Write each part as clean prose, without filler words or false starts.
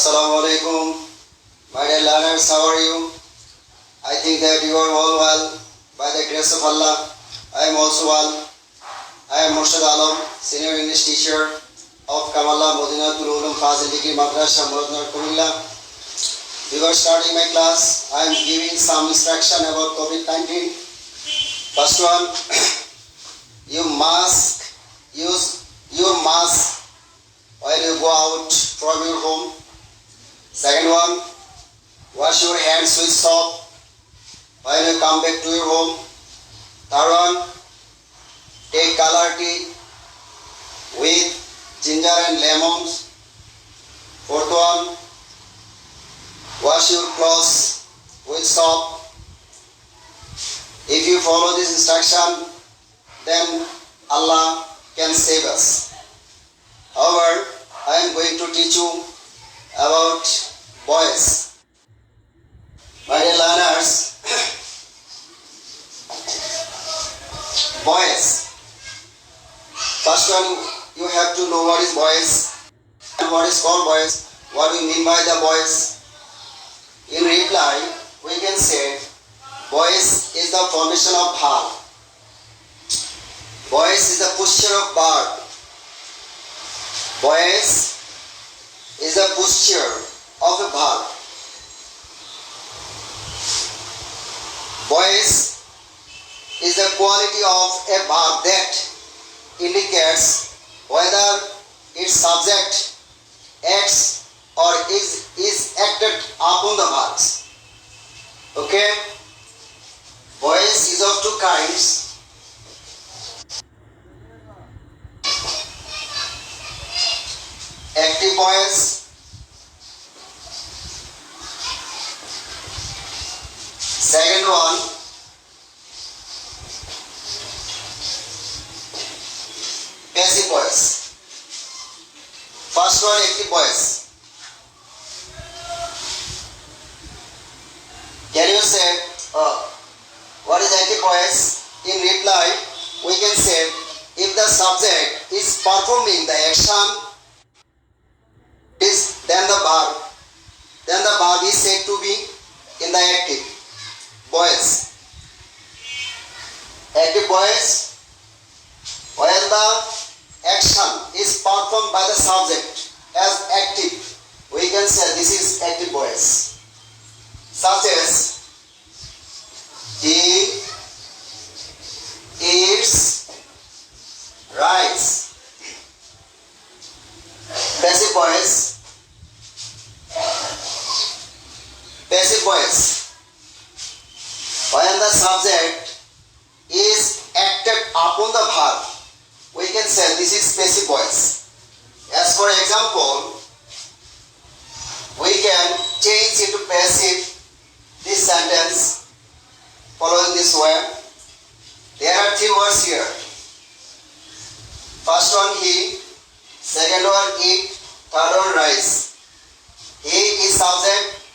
Assalamu alaikum. My dear learners, how are you? I think that you are all well. By the grace of Allah, I am also well. I am Murshid Alam, Senior English Teacher of Kamala Modinatul Ulum Fazil Degree Madrasa Muradnagar Kumilla. Before starting my class, I am giving some instruction about COVID-19. First one, you must use your mask while you go out from your home. Second one, wash your hands with soap when you come back to your home. Third one, take color tea with ginger and lemons. Fourth one, wash your clothes with soap. If you follow this instruction, then Allah can save us. However, I am going to teach you about boys. My dear learners, boys. First one, you have to know what is boys and what is called boys. What we mean by the boys. In reply, we can say boys is the formation of bhal. Boys is the posture of bird. Boys is the posture of a bird. Boys is the quality of a verb that indicates whether its subject acts or is acted upon the verbs. Okay? Boys is of two kinds. Active boys second one, passive boys. First one, active boys. Can you say what is active boys? In reply, we can say if the subject is performing the action, then the verb is said to be in the active. Boys. Active boys, when the action is performed by the subject as active, we can say this is active boys. Such as he eats rice. Passive boys. Passive boys. When the subject is acted upon the verb, we can say this is passive voice. As for example, we can change into passive this sentence following this way. There are three words here. First one he, second one eat, third one rice. He is subject,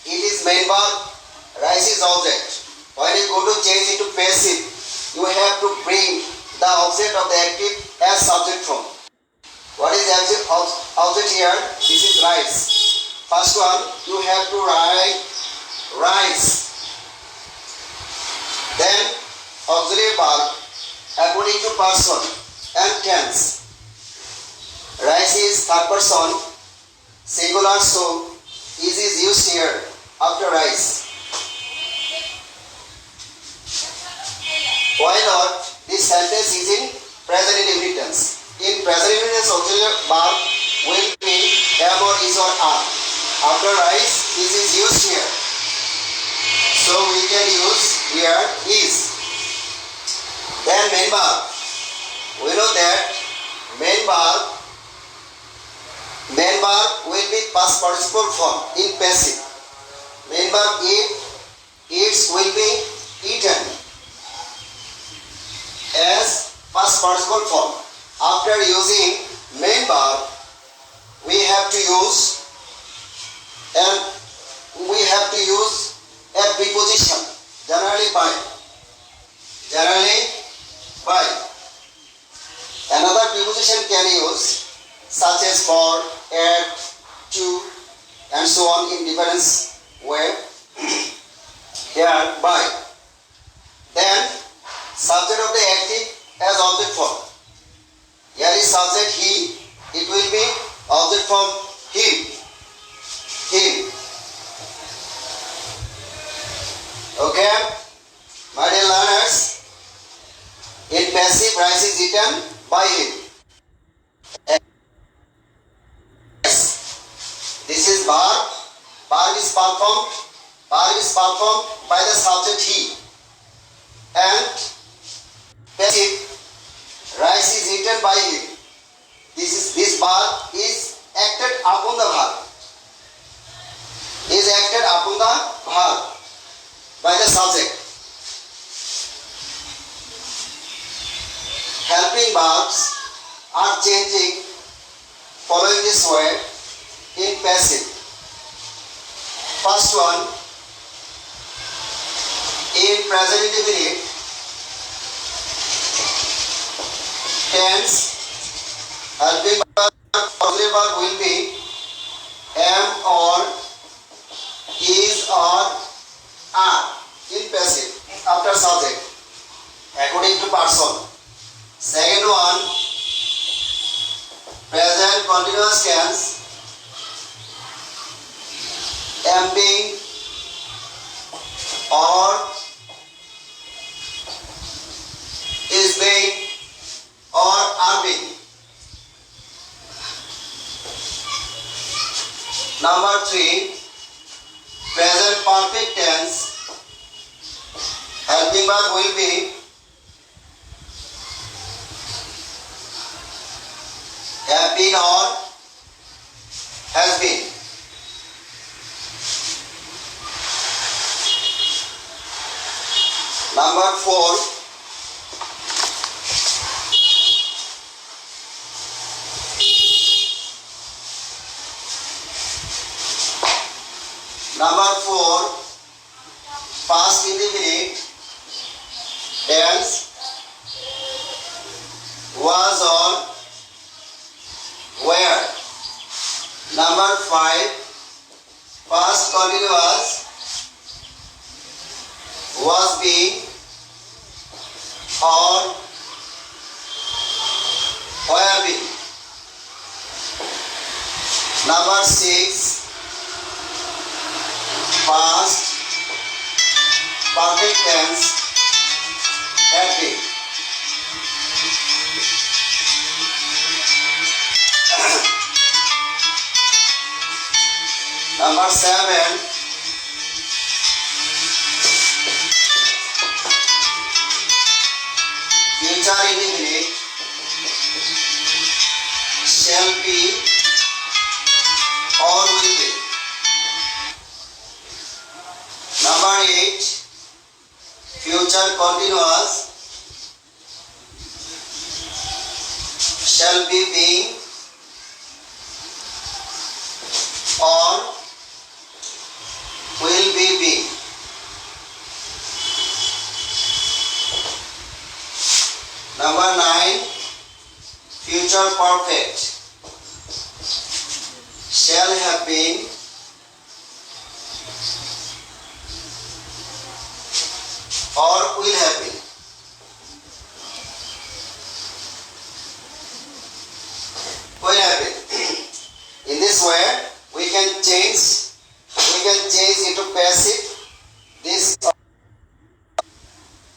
it is main verb, rice is object. When you go to change into passive, you have to bring the object of the active as subject form. What is object here? This is rice. First one, you have to write rice. Then auxiliary verb according to person and tense. Rice is third person, singular, so is used here after rice. Why not? This sentence is in present indefinite tense. In present indefinite tense, auxiliary verb will be am or is or are. After rice, is used here. So we can use here is. Then main verb. We know that main verb will be past participle form in passive. Main verb eats will be eaten as past participle form. After using main verb, we have to use a preposition, generally by. Another preposition can use such as for, at, to, and so on in different way. Here by. Then subject of the active as object form. Here is subject he, it will be object form him. Him. Okay, my dear learners, in passive rice is eaten by him. This is verb. Verb is performed. Verb is performed by the subject he. And passive rice is eaten by him. This verb is acted upon the verb. Is acted upon the verb by the subject. Helping verbs are changing following this way in passive. First one, in present indefinite tense, helping auxiliary verb will be am or is or are in passive after subject according to person. Second one, present continuous tense, am being or is being or are being. Number 3, present perfect tense, helping verb will be have been or has been. Number 4, past indefinite tense, was or were. Number 5, past continuous, was being or were being. Number 6, past perfect tense, had been. Number 7, future indefinite, shall be or will be. Number 8, future continuous, shall be being or will be being. Number 9, future perfect, shall have been or will have been. Will have been. In this way, we can change into passive this.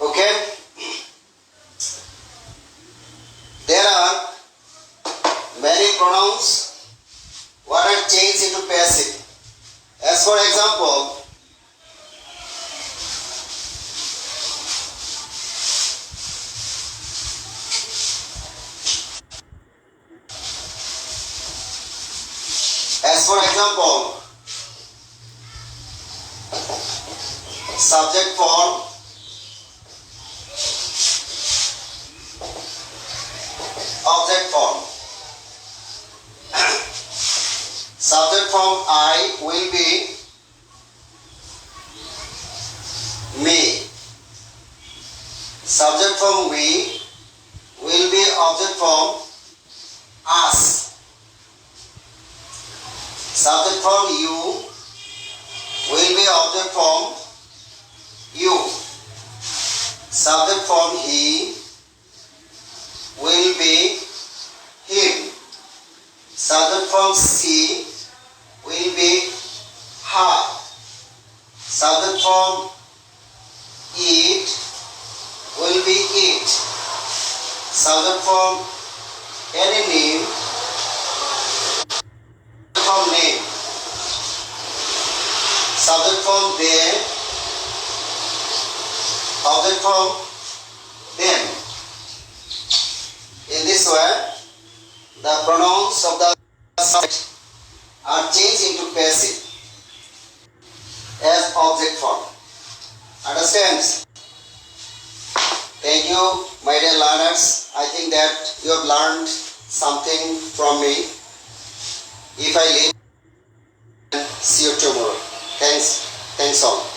Okay. There are many pronouns what are changed into passive. As for example, subject form, object form. Subject form I will be me. Subject form we will be object form us. Subject form you will be object form you. Subject form he will be him. Subject form she will be her. Subject form it will be it. Subject form any name. From name. Subject form they. Object form them. In this way, the pronouns of the subject are changed into passive as object form. Understand? Thank you, my dear learners. I think that you have learned something from me. If I leave, see you tomorrow. Thanks all.